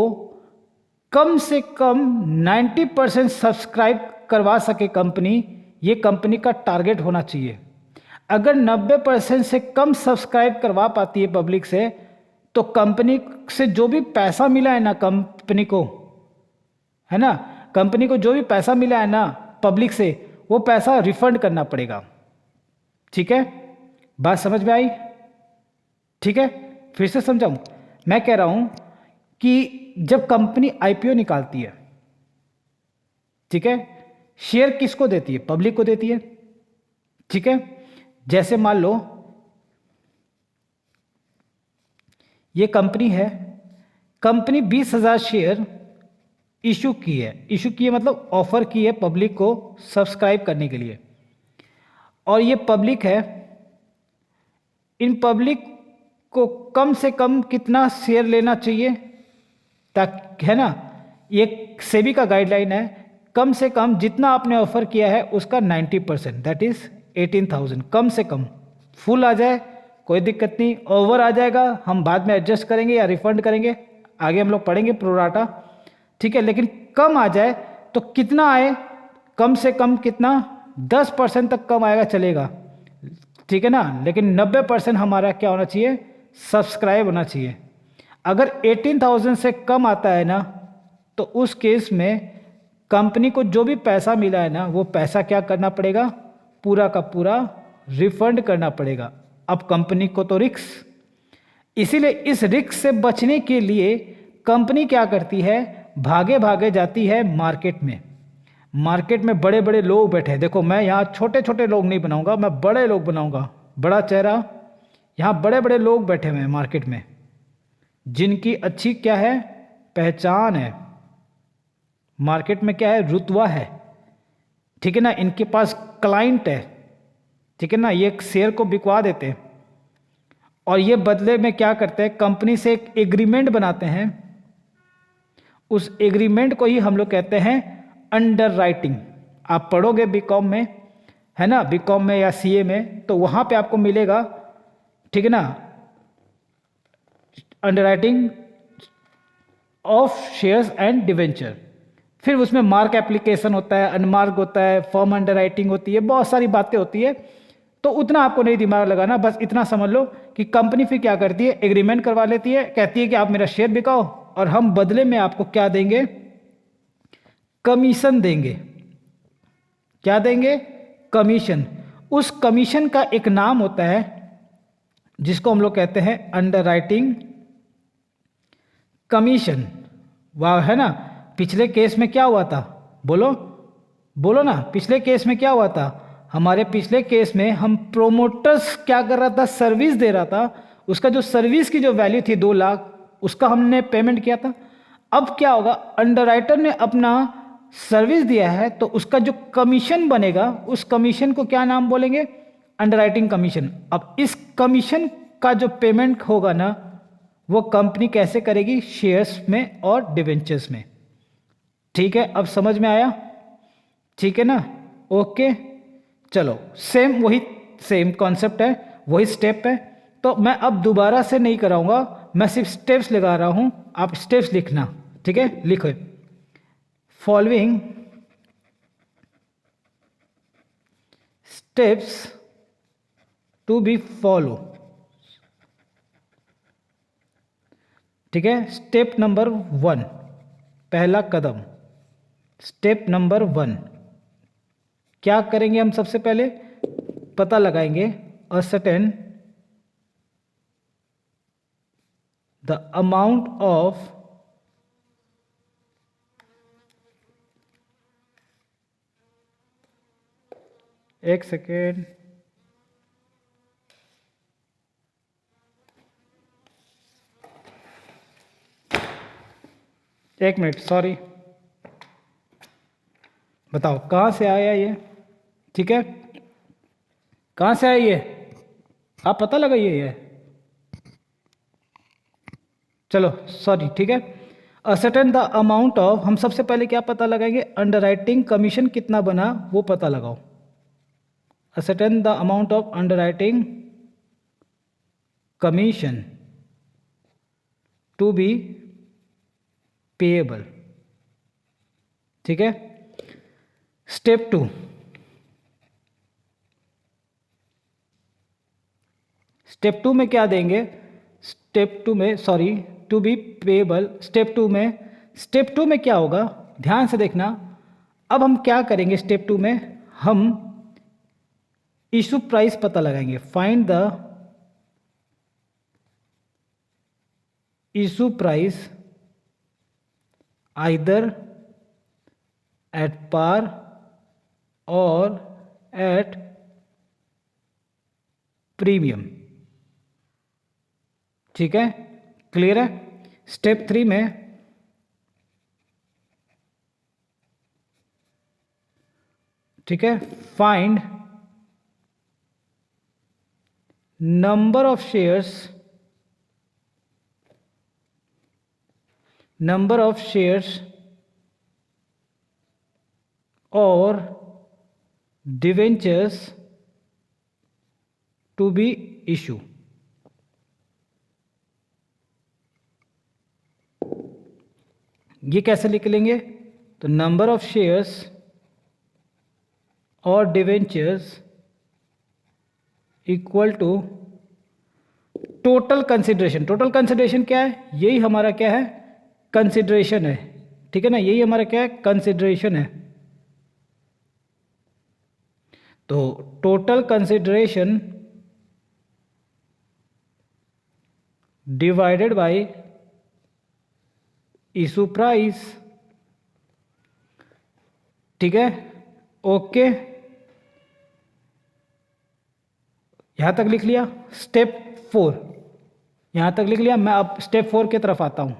कम से कम 90% सब्सक्राइब करवा सके कंपनी, ये कंपनी का टारगेट होना चाहिए। अगर 90% से कम सब्सक्राइब करवा पाती है पब्लिक से, तो कंपनी से जो भी पैसा मिला है ना, कंपनी को है ना, कंपनी को जो भी पैसा मिला है ना पब्लिक से, वो पैसा रिफंड करना पड़ेगा। ठीक है, बात समझ में आई? ठीक है, फिर से समझाऊं। मैं कह रहा हूं कि जब कंपनी आईपीओ निकालती है, ठीक है, शेयर किसको देती है? पब्लिक को देती है। ठीक है, जैसे मान लो ये कंपनी है, कंपनी 20,000 शेयर इशू की है। इशू की है मतलब ऑफर की है पब्लिक को सब्सक्राइब करने के लिए, और ये पब्लिक है। इन पब्लिक को कम से कम कितना शेयर लेना चाहिए, ताकि, है ना, ये सेबी का गाइडलाइन है, कम से कम जितना आपने ऑफर किया है उसका 90%, दैट इज 18,000। कम से कम, फुल आ जाए कोई दिक्कत नहीं, ओवर आ जाएगा हम बाद में एडजस्ट करेंगे या रिफंड करेंगे, आगे हम लोग पढ़ेंगे प्रोराटा। ठीक है, लेकिन कम आ जाए तो कितना आए, कम से कम कितना, 10% तक कम आएगा चलेगा। ठीक है ना, लेकिन 90% हमारा क्या होना चाहिए, सब्सक्राइब होना चाहिए। अगर 18,000 से कम आता है ना, तो उस केस में कंपनी को जो भी पैसा मिला है ना, वो पैसा क्या करना पड़ेगा, पूरा का पूरा रिफंड करना पड़ेगा। अब कंपनी को तो रिस्क, इसीलिए इस रिस्क से बचने के लिए कंपनी क्या करती है, भागे भागे जाती है मार्केट में। मार्केट में बड़े बड़े लोग बैठे हैं, देखो मैं यहाँ छोटे छोटे लोग नहीं बनाऊंगा, मैं बड़े लोग बनाऊंगा, बड़ा चेहरा। यहाँ बड़े बड़े लोग बैठे हुए हैं मार्केट में, जिनकी अच्छी क्या है, पहचान है, मार्केट में क्या है, रुतबा है। ठीक है ना, इनके पास क्लाइंट है। ठीक है ना, ये शेयर को बिकवा देते हैं, और ये बदले में क्या करते हैं, कंपनी से एक एग्रीमेंट बनाते हैं। उस एग्रीमेंट को ही हम लोग कहते हैं अंडर राइटिंग। आप पढ़ोगे बीकॉम में, है ना, बीकॉम में या सीए में, तो वहां पे आपको मिलेगा। ठीक है ना, underwriting of shares and debenture. फिर उसमें मार्क एप्लीकेशन होता है, अनमार्क होता है, फर्म अंडरराइटिंग होती है, बहुत सारी बातें होती है। तो उतना आपको नहीं दिमाग लगाना, बस इतना समझ लो कि कंपनी फिर क्या करती है, एग्रीमेंट करवा लेती है, कहती है कि आप मेरा शेयर बिकाओ और हम बदले में आपको क्या देंगे, कमीशन देंगे। क्या देंगे, कमीशन। उस कमीशन का एक नाम होता है जिसको हम लोग कहते हैं अंडरराइटिंग कमीशन। वाह, है ना। पिछले केस में क्या हुआ था, बोलो बोलो ना, पिछले केस में क्या हुआ था? हमारे पिछले केस में हम प्रोमोटर्स क्या कर रहा था, सर्विस दे रहा था, उसका जो सर्विस की जो वैल्यू थी 2 लाख, उसका हमने पेमेंट किया था। अब क्या होगा, अंडरराइटर ने अपना सर्विस दिया है तो उसका जो कमीशन बनेगा उस कमीशन को क्या नाम बोलेंगे, अंडरराइटिंग कमीशन। अब इस कमीशन का जो पेमेंट होगा ना वो कंपनी कैसे करेगी, शेयर्स में और डिवेंचर्स में। ठीक है, अब समझ में आया? ठीक है ना, ओके। चलो, सेम कॉन्सेप्ट है, वही स्टेप है। तो मैं अब दोबारा से नहीं कराऊंगा, मैं सिर्फ स्टेप्स लगा रहा हूं, आप स्टेप्स लिखना। ठीक है, लिखो following steps to be follow. ठीक है, स्टेप नंबर 1, पहला कदम। स्टेप नंबर 1 क्या करेंगे हम? सबसे पहले पता लगाएंगे असर्टेन द अमाउंट ऑफ एक सेकेंड, एक मिनट, सॉरी। बताओ कहाँ से आया ये? ठीक है, कहाँ से आया ये, आप पता लगाइए ये। चलो सॉरी, ठीक है। असर्टेन द अमाउंट ऑफ, हम सबसे पहले क्या पता लगाएंगे, अंडरराइटिंग कमीशन कितना बना वो पता लगाओ। Ascertain the amount of underwriting commission to be payable. ठीक है, स्टेप 2, स्टेप 2 में क्या देंगे, स्टेप 2 में, sorry, to be payable. Step two में क्या होगा, ध्यान से देखना। अब हम क्या करेंगे, स्टेप 2 में हम इशू प्राइस पता लगाएंगे। Find the issue price either at par or at premium. ठीक है, क्लियर है। स्टेप 3 में ठीक है, find number of shares or debentures to be issue. ये कैसे लिख लेंगे, तो number of shares or debentures equal to total consideration. Total consideration क्या है, यही हमारा क्या है, कंसिडरेशन है। ठीक है ना, यही हमारा क्या है, कंसिडरेशन है। तो total consideration divided by issue price. ठीक है, ओके, यहां तक लिख लिया। स्टेप 4 यहां तक लिख लिया। मैं अब स्टेप 4 की तरफ आता हूं।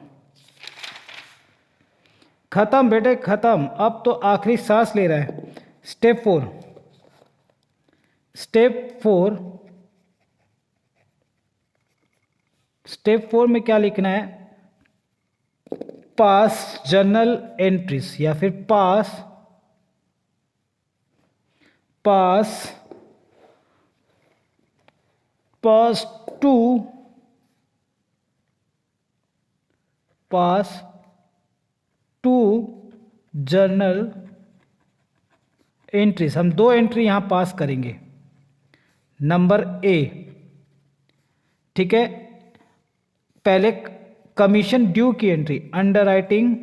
खत्म बेटे खत्म, अब तो आखिरी सांस ले रहा है। स्टेप 4 स्टेप 4 में क्या लिखना है, पास जर्नल एंट्रीज या फिर पास टू जर्नल एंट्रीज। हम 2 एंट्री यहां पास करेंगे। नंबर ए, ठीक है, पहले कमीशन ड्यू की entry, underwriting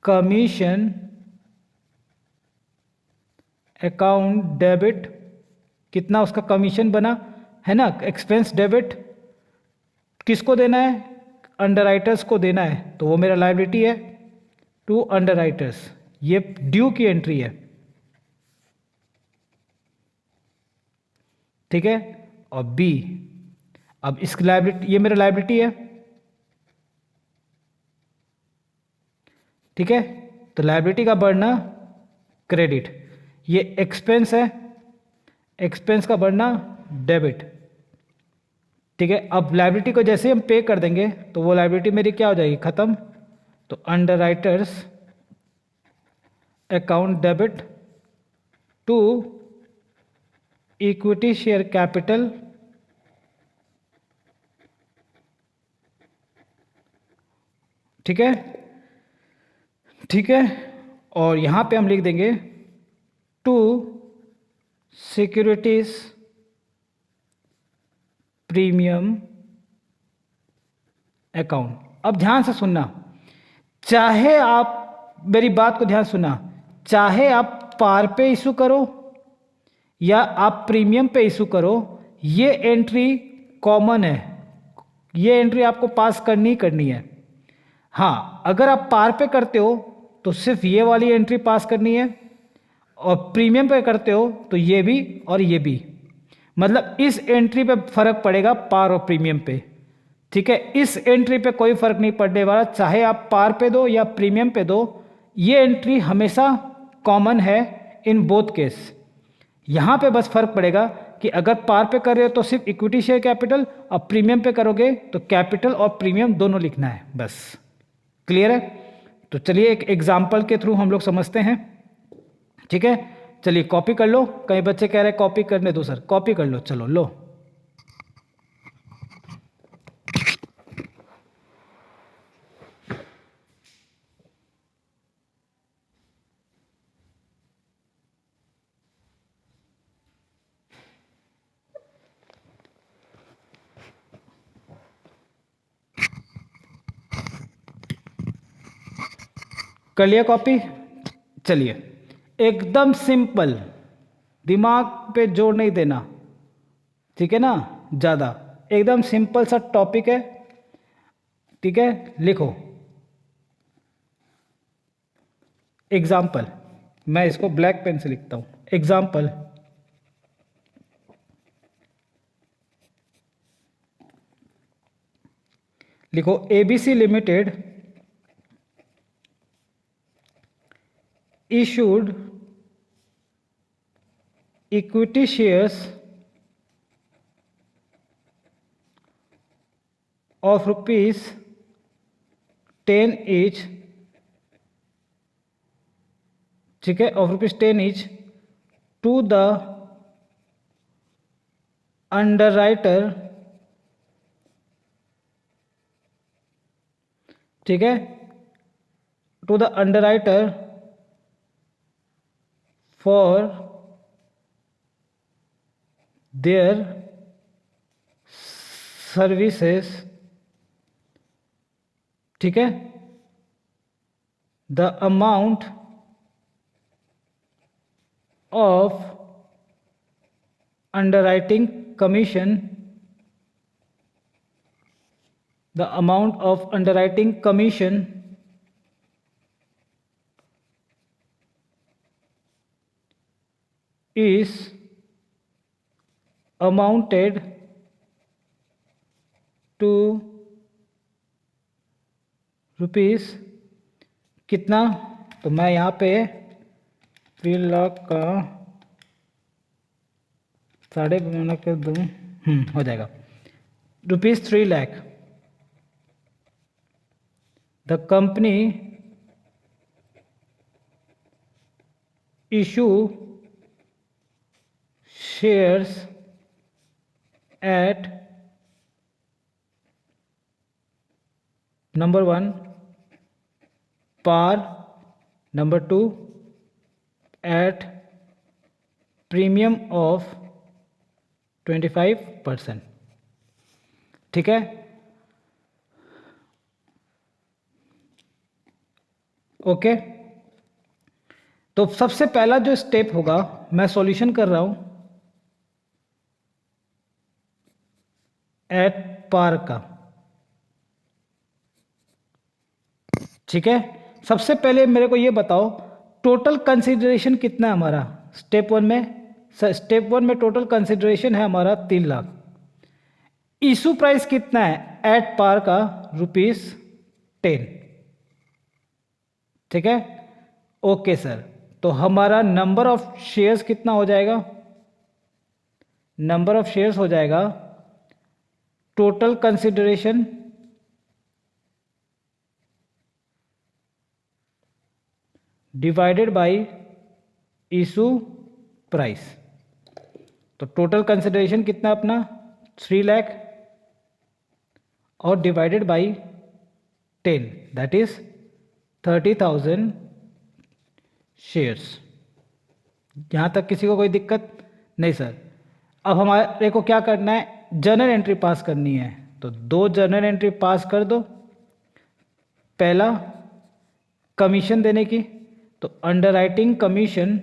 commission account debit, कितना उसका कमीशन बना है ना, एक्सपेंस डेबिट किसको देना है, अंडरराइटर्स को देना है, तो वो मेरा लायबिलिटी है टू अंडरराइटर्स, ये ड्यू की एंट्री है, ठीक है। और बी, अब इसकी लायबिलिटी, ये मेरा लायबिलिटी है, ठीक है, तो लायबिलिटी का बढ़ना क्रेडिट, ये एक्सपेंस है, एक्सपेंस का बढ़ना डेबिट, ठीक है। अब लायबिलिटी को जैसे हम पे कर देंगे तो वो लायबिलिटी मेरी क्या हो जाएगी, खत्म, तो underwriters account debit to equity share capital, ठीक है, ठीक है। और यहां पे हम लिख देंगे टू सिक्योरिटीज प्रीमियम अकाउंट। अब ध्यान से सुनना, चाहे आप मेरी बात को ध्यान सुनना, चाहे आप पार पे इशू करो या आप प्रीमियम पे इशू करो, ये एंट्री कॉमन है, ये एंट्री आपको पास करनी ही करनी है। हाँ, अगर आप पार पे करते हो तो सिर्फ ये वाली एंट्री पास करनी है, और प्रीमियम पे करते हो तो ये भी और ये भी, मतलब इस एंट्री पे फर्क पड़ेगा पार और प्रीमियम पे, ठीक है। इस एंट्री पे कोई फर्क नहीं पड़ने वाला, चाहे आप पार पे दो या प्रीमियम पे दो, ये एंट्री हमेशा कॉमन है इन बोथ केस। यहां पे बस फर्क पड़ेगा कि अगर पार पे कर रहे हो तो सिर्फ इक्विटी शेयर कैपिटल, और प्रीमियम पे करोगे तो कैपिटल और प्रीमियम दोनों लिखना है, बस। क्लियर है? तो चलिए एक एग्जाम्पल के थ्रू हम लोग समझते हैं, ठीक है। चलिए कॉपी कर लो, कई बच्चे कह रहे हैं कॉपी करने दो सर, कॉपी कर लो, चलो लो। कर लिया कॉपी? चलिए, एकदम सिंपल, दिमाग पे जोर नहीं देना, ठीक है ना, ज़्यादा, एकदम सिंपल सा टॉपिक है, ठीक है। लिखो एग्जाम्पल, मैं इसको ब्लैक पेन से लिखता हूं, एग्जाम्पल, लिखो ABC limited issued equity shares of rupees 10 each, ठीक है, of rupees 10 each to the underwriter, ठीक है, to the underwriter for their services, ठीक है, the amount of underwriting commission, the amount of underwriting commission is amounted to rupees कितना, तो मैं यहाँ पे 3 लाख का 5.5 कर दूँ, हो जाएगा, rupees 3 lakh. The company issue shares at number 1 par, number 2 at premium of 25%, ठीक है। ओके, तो सबसे पहला जो स्टेप होगा मैं सॉल्यूशन कर रहा हूँ एट पार का। ठीक है, सबसे पहले मेरे को ये बताओ टोटल कंसिडरेशन कितना है हमारा स्टेप वन में। स्टेप वन में टोटल कंसिडरेशन है हमारा 3 लाख। इशू प्राइस कितना है एट पार का ₹10। ठीक है, ओके सर। तो हमारा नंबर ऑफ शेयर्स कितना हो जाएगा? नंबर ऑफ शेयर्स हो जाएगा total consideration divided by issue price. तो टोटल कंसिडरेशन कितना अपना 3 लाख और divided by 10 that is 30,000 shares. यहाँ तक किसी को कोई दिक्कत नहीं सर। अब हमारे को क्या करना है, जर्नल एंट्री पास करनी है। तो 2 जर्नल एंट्री पास कर दो। पहला कमीशन देने की, तो underwriting commission,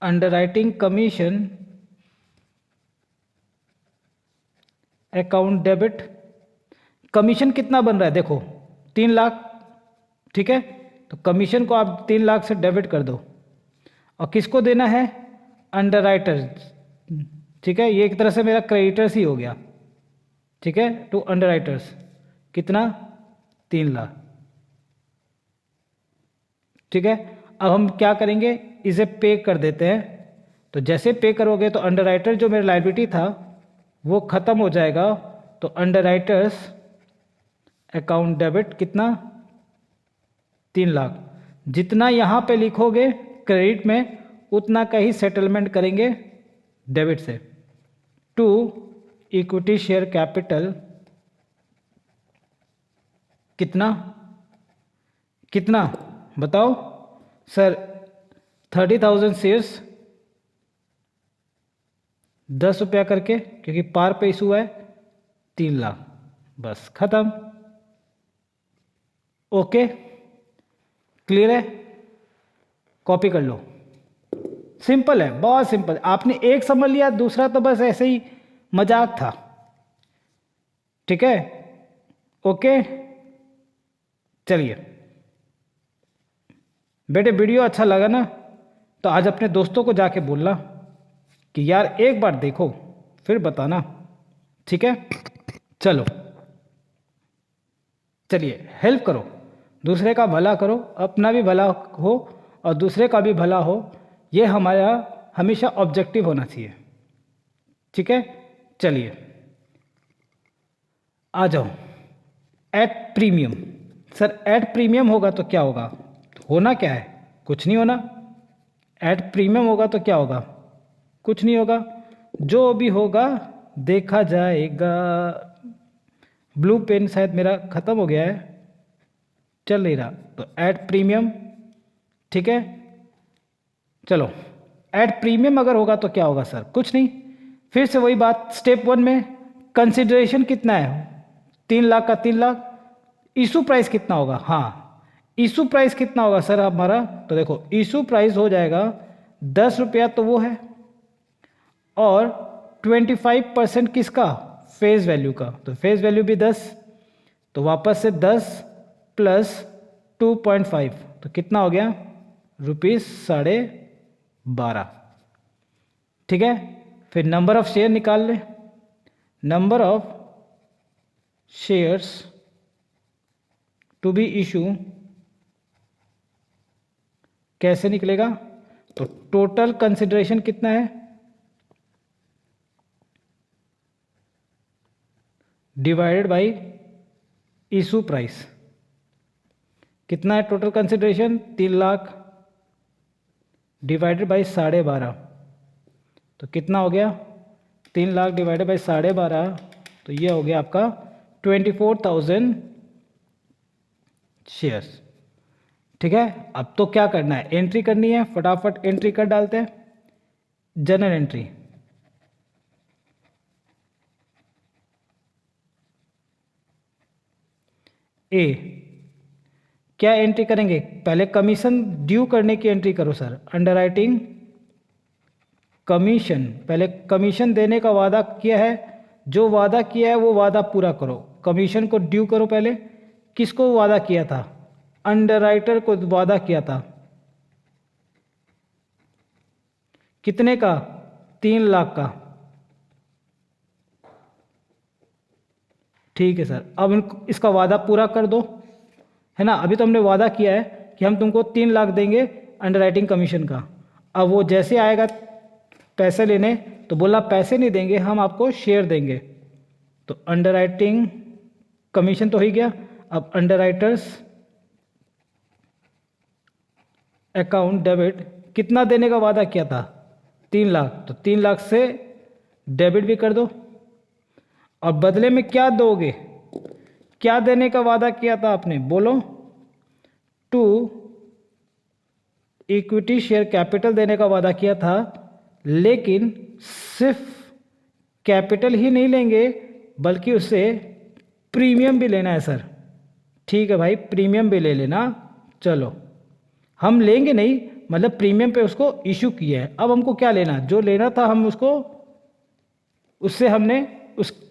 underwriting commission account debit. Commission कितना बन रहा है देखो 3 लाख। ठीक है, तो कमीशन को आप 3 लाख से डेबिट कर दो और किसको देना है? अंडरराइटर। ठीक है, ये एक तरह से मेरा क्रेडिटर्स ही हो गया। ठीक है, टू अंडरराइटर्स कितना 3 लाख। ठीक है, अब हम क्या करेंगे, इसे पे कर देते हैं। तो जैसे पे करोगे तो अंडरराइटर जो मेरा लायबिलिटी था वो ख़त्म हो जाएगा। तो अंडरराइटर्स अकाउंट डेबिट कितना 3 लाख। जितना यहाँ पे लिखोगे क्रेडिट में उतना का ही सेटलमेंट करेंगे डेबिट से। टू इक्विटी शेयर कैपिटल कितना कितना बताओ सर? 30,000 शेयर्स 10 रुपया करके, क्योंकि पार पे इशू है 3 लाख। बस खत्म। ओके, क्लियर है? कॉपी कर लो। सिंपल है, बहुत सिंपल। आपने एक समझ लिया, दूसरा तो बस ऐसे ही मजाक था। ठीक है, ओके। चलिए बेटे, वीडियो अच्छा लगा ना तो आज अपने दोस्तों को जाके बोलना कि यार एक बार देखो फिर बताना। ठीक है, चलो चलिए हेल्प करो, दूसरे का भला करो, अपना भी भला हो और दूसरे का भी भला हो, ये हमारा हमेशा ऑब्जेक्टिव होना चाहिए। ठीक है, चलिए आ जाओ। Eight premium. Sir at premium होगा तो क्या होगा? होना क्या है? कुछ नहीं होना। एट प्रीमियम होगा तो क्या होगा? कुछ नहीं होगा। जो भी होगा देखा जाएगा। ब्लू पेन शायद मेरा ख़त्म हो गया है, चल नहीं रहा। तो एट प्रीमियम। ठीक है, चलो एट प्रीमियम अगर होगा तो क्या होगा सर? कुछ नहीं। फिर से वही बात, स्टेप वन में कंसिडरेशन कितना है 3 लाख का 3 लाख। इशू प्राइस कितना होगा? हाँ, इशू प्राइस कितना होगा सर हमारा? तो देखो इशू प्राइस हो जाएगा 10 रुपया, तो वो है, और 25% किसका? फेस वैल्यू का। तो फेस वैल्यू भी 10, तो वापस से 10 प्लस 2.5 तो कितना हो गया? ₹12.5। ठीक है, फिर नंबर ऑफ शेयर निकाल ले। Number of shares to be issue कैसे निकलेगा? तो टोटल कंसिडरेशन कितना है डिवाइडेड बाय इशू प्राइस। कितना है total consideration? 3 lakh divided by 12.5, तो कितना हो गया? 3 लाख डिवाइडेड बाय 12.5, तो ये हो गया आपका 24,000 शेयर्स। ठीक है, अब तो क्या करना है, एंट्री करनी है। फटाफट एंट्री कर डालते हैं। जर्नल एंट्री, ए क्या एंट्री करेंगे? पहले कमीशन ड्यू करने की एंट्री करो सर। अंडरराइटिंग कमीशन, पहले कमीशन देने का वादा किया है, जो वादा किया है वो वादा पूरा करो। कमीशन को ड्यू करो पहले। किसको वादा किया था? अंडरराइटर को वादा किया था। कितने का? 3 लाख का। ठीक है सर, अब इसका वादा पूरा कर दो, है ना। अभी तो हमने वादा किया है कि हम तुमको 3 लाख देंगे अंडरराइटिंग कमीशन का। अब वो जैसे आएगा पैसे लेने तो बोला पैसे नहीं देंगे, हम आपको शेयर देंगे। तो अंडरराइटिंग कमीशन तो हो ही गया। अब अंडरराइटर्स अकाउंट डेबिट, कितना देने का वादा किया था? 3 लाख। तो 3 लाख से डेबिट भी कर दो। और बदले में क्या दोगे? क्या देने का वादा किया था आपने? बोलो। 2 इक्विटी शेयर कैपिटल देने का वादा किया था, लेकिन सिर्फ कैपिटल ही नहीं लेंगे बल्कि उससे प्रीमियम भी लेना है सर। ठीक है भाई, प्रीमियम भी ले लेना। चलो, हम लेंगे नहीं, मतलब प्रीमियम पे उसको इशू किया है। अब हमको क्या लेना? जो लेना था हम उसको, उससे हमने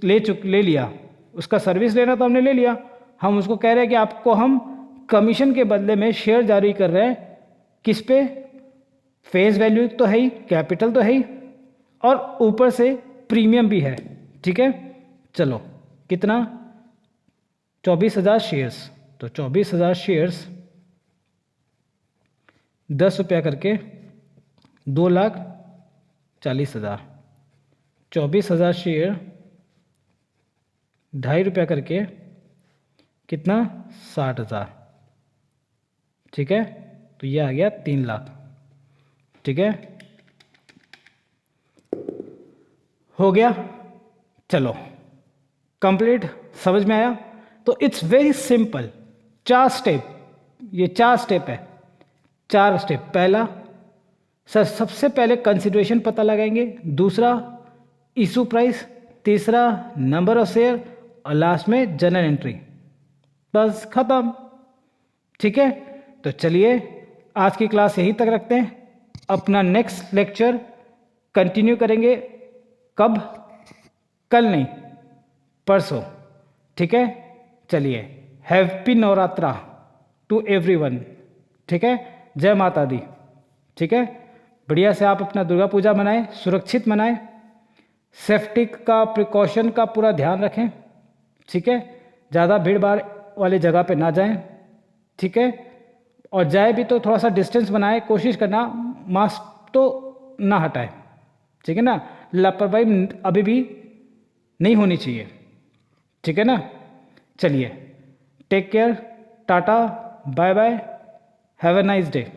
ले लिया। उसका सर्विस लेना था हमने ले लिया। हम उसको कह रहे हैं कि आपको हम कमीशन के बदले में शेयर जारी कर रहे हैं। किस पे? फेस वैल्यू तो है ही, कैपिटल तो है ही, और ऊपर से प्रीमियम भी है। ठीक है, चलो कितना? 24,000 शेयर्स। तो 24,000 शेयर्स 10 रुपया करके 2,40,000। 24,000 शेयर 2.5 रुपया करके कितना? 60,000। ठीक है, तो ये आ गया 3 लाख। ठीक है, हो गया। चलो कंप्लीट, समझ में आया? तो इट्स वेरी सिंपल, 4 स्टेप, ये 4 स्टेप है। 4 स्टेप। पहला सर, सबसे पहले कंसिडरेशन पता लगाएंगे, दूसरा इशू प्राइस, तीसरा नंबर ऑफ शेयर, और लास्ट में जनरल एंट्री। बस खत्म। ठीक है, तो चलिए आज की क्लास यहीं तक रखते हैं। अपना नेक्स्ट लेक्चर कंटिन्यू करेंगे। कब? कल नहीं, परसों। ठीक है, चलिए, हैप्पी नवरात्रा टू एवरीवन। ठीक है, जय माता दी। ठीक है, बढ़िया से आप अपना दुर्गा पूजा मनाएं, सुरक्षित मनाएं, सेफ्टी का प्रिकॉशन का पूरा ध्यान रखें। ठीक है, ज़्यादा भीड़ भाड़ वाली जगह पे ना जाएं। ठीक है, और जाए भी तो थोड़ा सा डिस्टेंस बनाए, कोशिश करना मास्क तो ना हटाए। ठीक है ना, लापरवाही अभी भी नहीं होनी चाहिए। ठीक है ना, चलिए, take care, ta ta, bye bye, have a nice day.